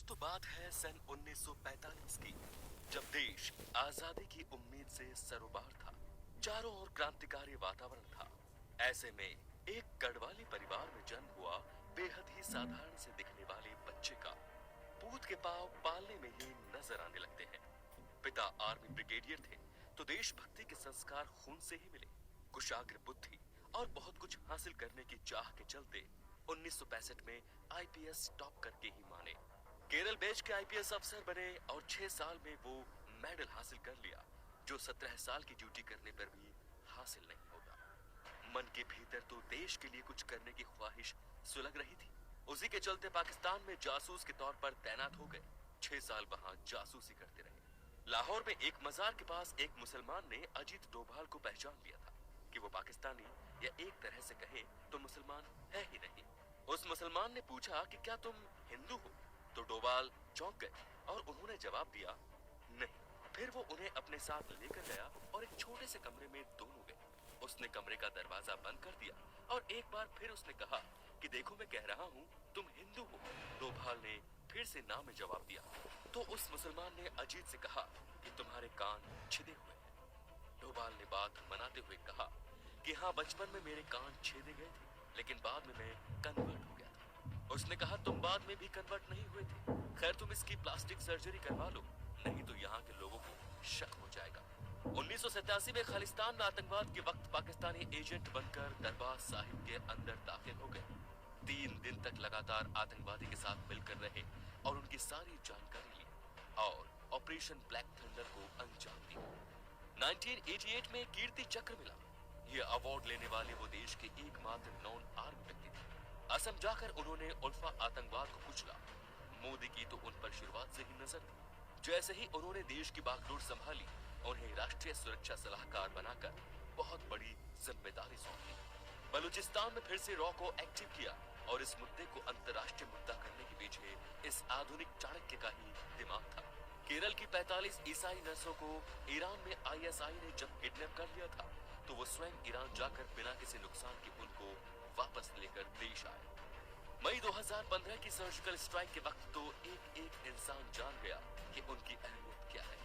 दोस्तों बात है सन 1945 की, जब देश आजादी की उम्मीद से सरोबार था। चारों ओर क्रांतिकारी वातावरण था। ऐसे में एक गढ़वाली परिवार में जन्म हुआ बेहद ही साधारण से दिखने वाले बच्चे का पूत के पांव पालने में ही नजर आने लगते हैं। पिता आर्मी ब्रिगेडियर थे, तो देशभक्ति के संस्कार खून से ही मिले। कुशाग्र बुद्धि और बहुत कुछ हासिल करने की चाह के चलते 1965 में आईपीएस टॉप करके ही माने। केरल बेच के आईपीएस अफसर बने और 6 साल में वो मेडल हासिल कर लिया, जो 17 साल की ड्यूटी करने पर भी हासिल नहीं होता। मन के भीतर तो देश के लिए कुछ करने की ख्वाहिश सुलग रही थी। उसी के चलते पाकिस्तान में जासूस के तौर पर तैनात हो गए। 6 साल वहां जासूसी करते रहे। लाहौर में एक मजार के पास एक मुसलमान ने अजीत डोभाल को पहचान लिया था कि वो पाकिस्तानी या एक तरह से कहे तो मुसलमान है ही नहीं। उस मुसलमान ने पूछा कि क्या तुम हिंदू हो? तो डोभाल चौंक गए और उन्होंने जवाब दिया नहीं। फिर वो उन्हें अपने साथ लेकर गया और एक छोटे से कमरे में दोनों गए। उसने कमरे का दरवाजा बंद कर दिया और एक बार फिर उसने कहा कि देखो मैं कह रहा हूँ तुम हिंदू हो। डोभाल ने फिर से ना में जवाब दिया। तो उस मुसलमान ने अजीत से कहा कि तुम्हारे कान छिदे हुए हैं। डोभाल ने बात मनाते हुए कहा कि हाँ, बचपन में मेरे कान छेदे गए थे, लेकिन बाद में मैं कन्वर्ट हो गया था। उसने कहा तुम बाद में भी कन्वर्ट नहीं हुए थे। खैर तुम इसकी प्लास्टिक सर्जरी करवा लो, नहीं तो यहाँ के लोगों को शक हो जाएगा। 1987 में खालिस्तान में आतंकवाद के वक्त पाकिस्तानी एजेंट बनकर दरबार साहिब के अंदर दाखिल हो गए। 3 दिन तक लगातार आतंकवादी के साथ मिलकर रहे और उनकी सारी जानकारी ली और ऑपरेशन ब्लैक थंडर को अंजाम दिया। 1988 में कीर्ति चक्र मिला। ये अवार्ड लेने वाले वो देश के एकमात्र नॉन आर्मी व्यक्ति थे। असम जाकर उन्होंने उल्फा आतंकवाद को कुचला। मोदी की तो उन पर शुरुआत से ही नजर थी। जैसे ही उन्होंने देश की बागडोर संभाली, उन्हें राष्ट्रीय सुरक्षा सलाहकार बनाकर बहुत बड़ी जिम्मेदारी सौंपी। बलूचिस्तान में फिर से रॉ को एक्टिव किया और इस मुद्दे को अंतर्राष्ट्रीय मुद्दा करने के पीछे इस आधुनिक चाणक्य का ही दिमाग था। केरल की 45 ईसाई नर्सों को ईरान में आईएसआई ने जब किडनैप कर लिया था, तो वो स्वयं ईरान जाकर बिना किसी नुकसान के उनको वापस लेकर देश आए। मई 2015 की सर्जिकल स्ट्राइक के वक्त तो एक इंसान जान गया कि उनकी अहमियत क्या है।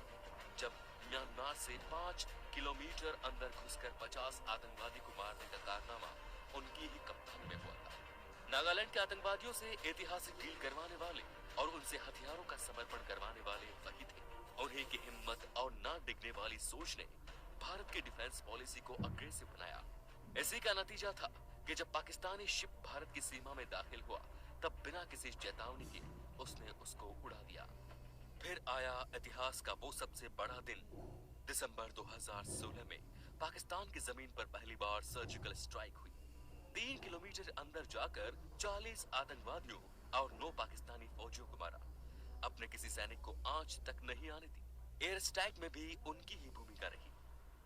जब म्यांमार से 5 किलोमीटर अंदर घुसकर 50 आतंकवादी को मारने का कारनामा उनकी ही कप्तानी में हुआ था। नागालैंड के आतंकवादियों से ऐतिहासिक डील करवाने वाले और उनसे हथियारों का समर्पण करवाने वाले वही थे। उन्हीं की हिम्मत और ना डिगने वाली सोच ने भारत की डिफेंस पॉलिसी को अग्रेसिव बनाया। इसी का नतीजा था कि जब पाकिस्तानी शिप भारत की सीमा में दाखिल हुआ, तब बिना किसी चेतावनी के उसने उसको उड़ा दिया। फिर आया इतिहास का वो सबसे बड़ा दिन। दिसंबर 2016 में पाकिस्तान की जमीन पर पहली बार सर्जिकल स्ट्राइक हुई। 3 किलोमीटर अंदर जाकर 40 आतंकवादियों और 9 पाकिस्तानी फौजियों को मारा। अपने किसी सैनिक को आंच तक नहीं आने दी। एयर स्ट्राइक में भी उनकी ही भूमिका रही।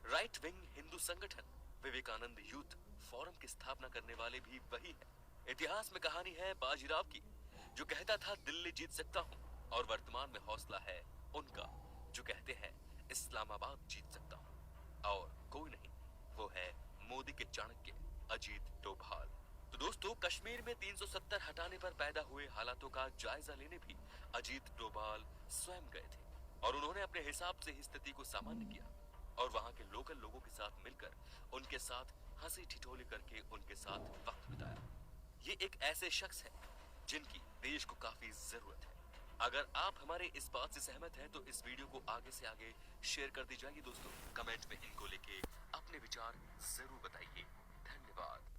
राइट विंग हिंदू संगठन विवेकानंद यूथ फोरम की स्थापना करने वाले भी वही है। इतिहास में कहानी है बाजीराव की, जो कहता था दिल्ली जीत सकता हूँ, और वर्तमान में हौसला है उनका जो कहते हैं इस्लामाबाद जीत सकता हूँ। और कोई नहीं, वो है मोदी के चाणक्य अजीत डोभाल। तो दोस्तों, कश्मीर में 370 हटाने पर पैदा हुए हालातों का जायजा लेने भी अजीत डोभाल स्वयं गए थे और उन्होंने अपने हिसाब से ही स्थिति को सामान्य किया और वहां के लोकल लोगों के साथ मिलकर उनके साथ हंसी ठिठोली करके उनके साथ वक्त बिताया। ये एक ऐसे शख्स हैं जिनकी देश को काफी जरूरत है। अगर आप हमारे इस बात से सहमत हैं तो इस वीडियो को आगे से आगे शेयर कर दी जाएगी। दोस्तों, कमेंट में इनको लेके अपने विचार जरूर बताइए। धन्यवाद।